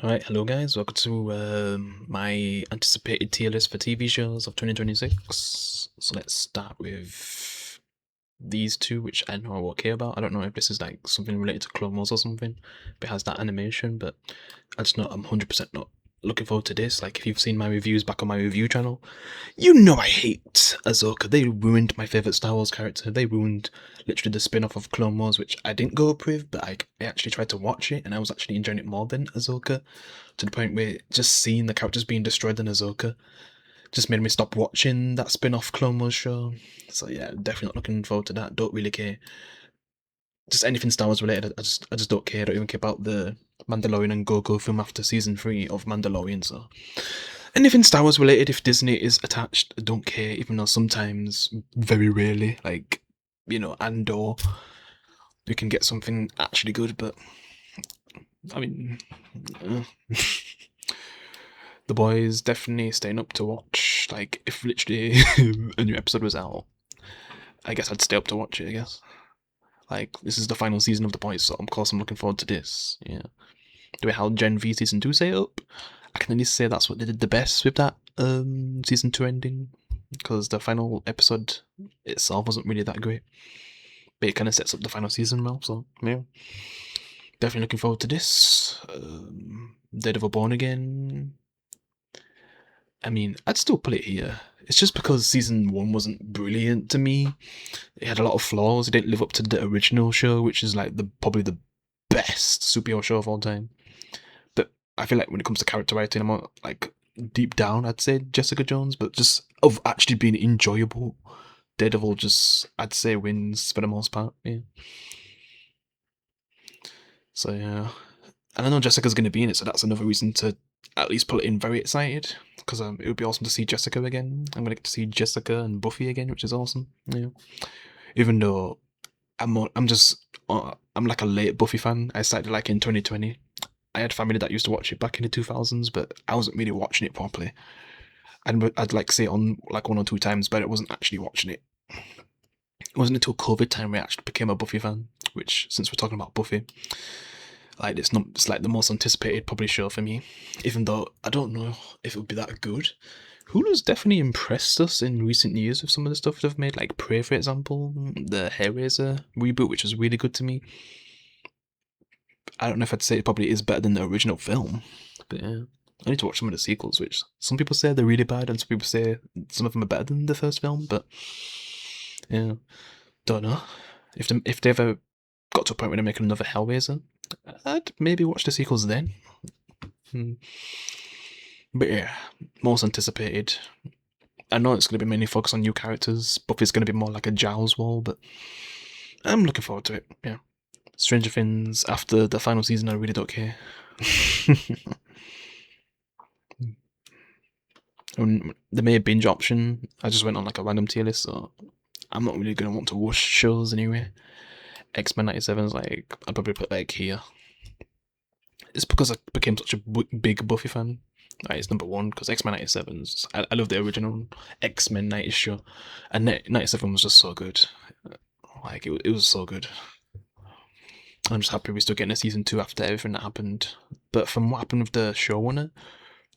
Alright, hello guys, welcome to my anticipated tier list for TV shows of 2026. So let's start with these two, which I know I won't care about. I don't know if this is like something related to Clone Wars or something, if it has that animation, but I just know I'm 100% not looking forward to this. Like, if you've seen my reviews back on my review channel, you know I hate Ahsoka. They ruined my favourite Star Wars character. They ruined literally the spin-off of Clone Wars, which I didn't go up with, but I actually tried to watch it, and I was actually enjoying it more than Ahsoka, to the point where just seeing the characters being destroyed in Ahsoka just made me stop watching that spin-off Clone Wars show. So yeah, definitely not looking forward to that. Don't really care. Just anything Star Wars related, I just don't care. I don't even care about the Mandalorian and Grogu film after season 3 of Mandalorian. So anything Star Wars related, if Disney is attached, I don't care. Even though sometimes, very rarely, like Andor, we can get something actually good. But I mean, The Boys definitely staying up to watch. Like, if literally a new episode was out, I guess I'd stay up to watch it. I guess. Like, this is the final season of The Boys, so of course I'm looking forward to this. Yeah. The way how Gen V season 2 set up, I can at least say that's what they did the best with that season 2 ending, because the final episode itself wasn't really that great, but it kind of sets up the final season well. So yeah, definitely looking forward to this. Daredevil Born Again. I mean, I'd still put it here. It's just because season 1 wasn't brilliant to me. It had a lot of flaws. It didn't live up to the original show, which is like probably the best superhero show of all time. But I feel like when it comes to character writing, I'm like deep down, I'd say Jessica Jones, but just of actually being enjoyable, Daredevil just, I'd say, wins for the most part. Yeah. So yeah, and I know Jessica's going to be in it, so that's another reason to at least pull it in very excited, because it would be awesome to see Jessica again. I'm going to get to see Jessica and Buffy again, which is awesome. Yeah. Even though I'm like a late Buffy fan. I started like in 2020. I had family that used to watch it back in the 2000s, but I wasn't really watching it properly. I'd like see it on like 1 or 2 times, but I wasn't actually watching it. It wasn't until COVID time where I actually became a Buffy fan. Which, since we're talking about Buffy, like it's like the most anticipated probably show for me. Even though I don't know if it would be that good. Hulu's definitely impressed us in recent years with some of the stuff they've made, like Prey, for example, the Hellraiser reboot, which was really good to me. I don't know if I'd say it probably is better than the original film, but yeah. I need to watch some of the sequels, which some people say they're really bad, and some people say some of them are better than the first film. But yeah, don't know if they ever got to a point where they're making another Hellraiser, I'd maybe watch the sequels then. But yeah, most anticipated. I know it's going to be mainly focused on new characters. Buffy's going to be more like a Giles wall, but I'm looking forward to it. Yeah. Stranger Things, after the final season, I really don't care. The main binge option, I just went on like a random tier list, so I'm not really going to want to watch shows anyway. X-Men 97 is like, I'd probably put like here. It's because I became such a big Buffy fan. It's number one because X-Men 97. I love the original X-Men 90s show, and 97 was just so good. Like it was so good. I'm just happy we're still getting a season 2 after everything that happened. But from what happened with the showrunner,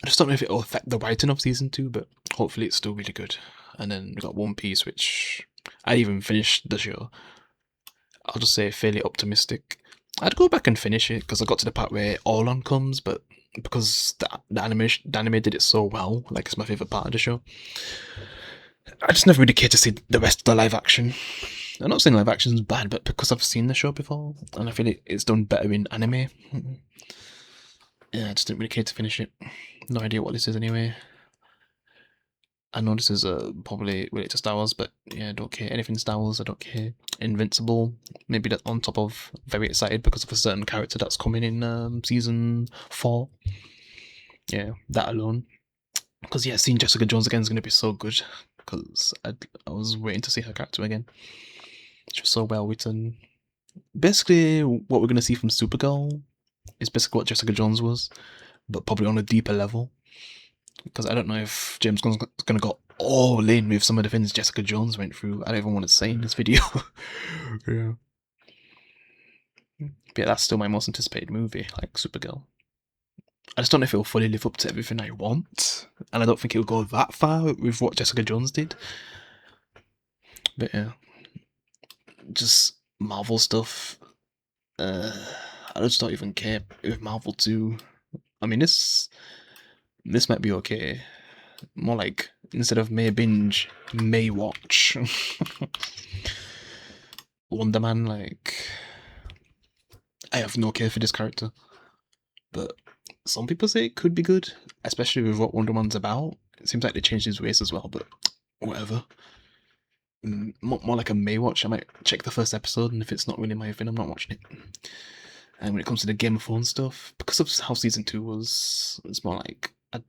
I just don't know if it'll affect the writing of season 2. But hopefully it's still really good. And then we got One Piece, which I even finished the show. I'll just say fairly optimistic. I'd go back and finish it because I got to the part where Orlon comes, but because the anime did it so well, like it's my favourite part of the show, I just never really cared to see the rest of the live action. I'm not saying live action is bad, but because I've seen the show before, and I feel it's done better in anime. Yeah, I just didn't really care to finish it. No idea what this is anyway. I know this is probably related to Star Wars, but yeah, I don't care. Anything Star Wars, I don't care. Invincible, maybe that on top of very excited because of a certain character that's coming in season 4. Yeah, that alone. Because yeah, seeing Jessica Jones again is going to be so good. Because I was waiting to see her character again. She was so well written. Basically, what we're going to see from Supergirl is basically what Jessica Jones was, but probably on a deeper level. Because I don't know if James Gunn's going to go all in with some of the things Jessica Jones went through. I don't even want to say in this video. Yeah. But yeah, that's still my most anticipated movie, like Supergirl. I just don't know if it'll fully live up to everything I want, and I don't think it'll go that far with what Jessica Jones did. But yeah, just Marvel stuff. I just don't even care with Marvel 2. I mean, this might be okay. More like, instead of may binge, may watch. Wonder Man, like, I have no care for this character, but some people say it could be good, especially with what Wonder Man's about. It seems like they changed his ways as well, but whatever. More like a may watch. I might check the first episode, and if it's not really my thing, I'm not watching it. And when it comes to the Game of Thrones stuff, because of how season 2 was, it's more like I'd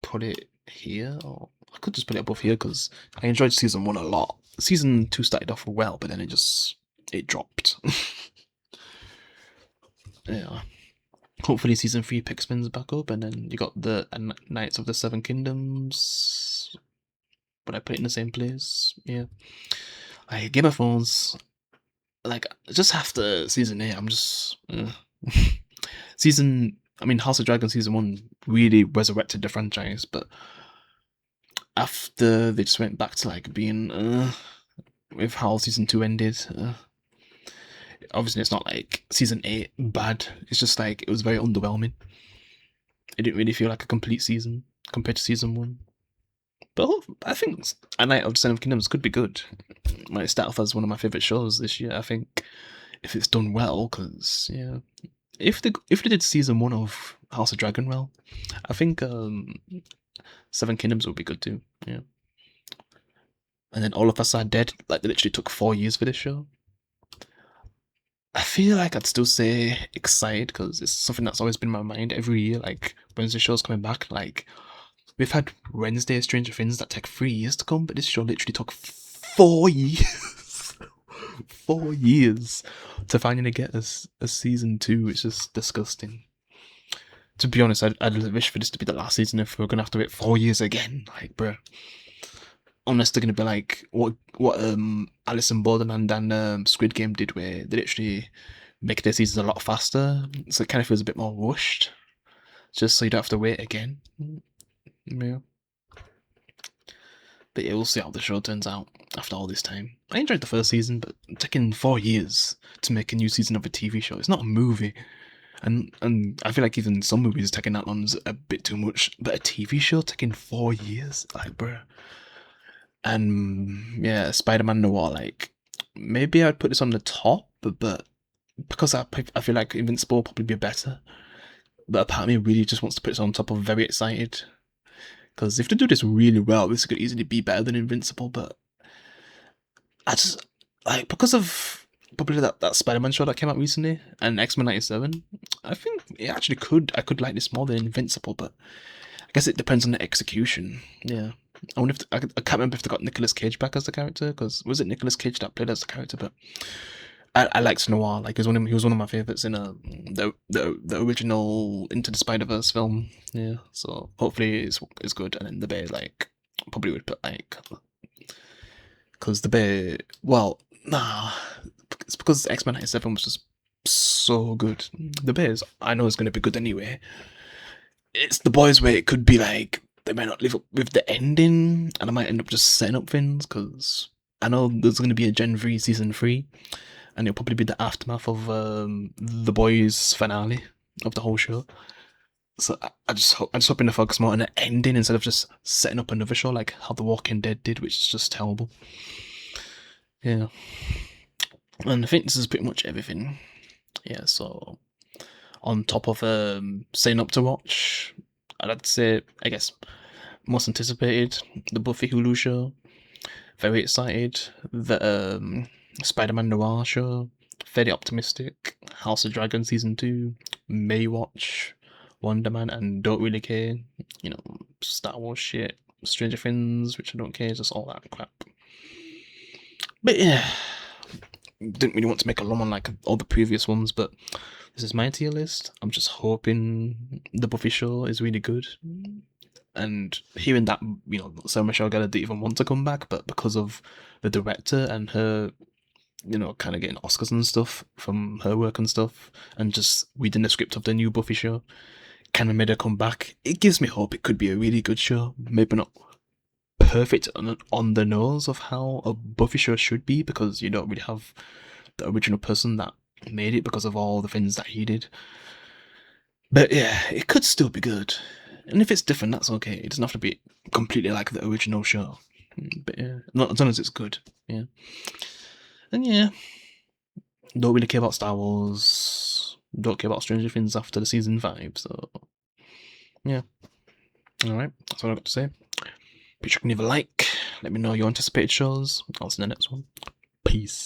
put it here, or I could just put it above here because I enjoyed season 1 a lot. Season 2 started off well, but then it dropped. Yeah. Hopefully season 3 picks spins back up, and then you got the Knights of the Seven Kingdoms. But I put it in the same place. Yeah. Game of Thrones, like, just after season 8, I'm just House of Dragon season 1 really resurrected the franchise, but after they just went back to like being with how season 2 ended, obviously it's not like season 8 bad, it's just like it was very underwhelming. It didn't really feel like a complete season compared to season 1. But I think A Knight of the Seven Kingdoms could be good. Might start off as one of my favourite shows this year, I think, if it's done well, because, yeah. If they did season 1 of House of Dragon well, I think Seven Kingdoms would be good too, yeah. And then All of Us Are Dead, like, they literally took 4 years for this show. I feel like I'd still say excited, because it's something that's always been in my mind every year, like, when's the show's coming back, like, we've had Wednesday Stranger Things that take 3 years to come, but this show literally took 4 years. 4 years to finally get a season 2. It's just disgusting. To be honest, I'd wish for this to be the last season if we're gonna have to wait 4 years again. Like, bruh. Unless they're gonna be like what Alice in Borderland and Squid Game did, where they literally make their seasons a lot faster, so it kind of feels a bit more rushed, just so you don't have to wait again. Yeah. But yeah, we'll see how the show turns out after all this time. I enjoyed the first season, but taking 4 years to make a new season of a TV show, it's not a movie. And I feel like even some movies taking that long is a bit too much. But a TV show taking 4 years? Like, bruh. And yeah, Spider-Man Noir, like, maybe I'd put this on the top, but because I feel like Invincible will probably be better. But a part of me really just wants to put this on top of Very Excited. Because if they do this really well, this could easily be better than Invincible, but I just, like, because of probably that Spider-Man show that came out recently, and X-Men 97, I think it actually I could like this more than Invincible, but I guess it depends on the execution. Yeah. I wonder if, I can't remember if they got Nicolas Cage back as the character, because was it Nicolas Cage that played as the character, but I liked Noir, like, he was one of my favourites in the original Into the Spider-Verse film, yeah, so hopefully it's good, and then the Bear, like, probably would put, like, because the Bear, well, nah, it's because X-Men 97 was just so good. The Bears, I know, is going to be good anyway. It's the Boys where it could be, like, they might not live up with the ending, and I might end up just setting up things, because I know there's going to be a Gen 3 Season 3, and it'll probably be the aftermath of the Boys finale of the whole show. So I'm just hoping to focus more on the ending instead of just setting up another show like how The Walking Dead did, which is just terrible. Yeah. And I think this is pretty much everything. Yeah, so on top of staying up to watch, I'd say, I guess, most anticipated, the Buffy Hulu show. Very excited. The Spider-Man Noir show. Fairly optimistic. House of Dragon Season 2. May watch. Wonder Man and Don't Really Care. You know, Star Wars shit. Stranger Things, which I don't care. Just all that crap. But yeah. Didn't really want to make a long one like all the previous ones, but this is my tier list. I'm just hoping the Buffy show is really good. And hearing that, you know, Sarah Michelle Gellar didn't even want to come back, but because of the director and her, you know, kind of getting Oscars and stuff from her work and stuff, and just reading the script of the new Buffy show, kind of made a comeback. It gives me hope it could be a really good show. Maybe not perfect on the nose of how a Buffy show should be, because you don't really have the original person that made it because of all the things that he did. But yeah, it could still be good. And if it's different, that's okay. It doesn't have to be completely like the original show. But yeah, not as long as it's good. Yeah. And yeah, don't really care about Star Wars. Don't care about Stranger Things after the season 5. So yeah. Alright, that's all I've got to say. Be sure to leave a like. Let me know your anticipated shows. I'll see you in the next one. Peace.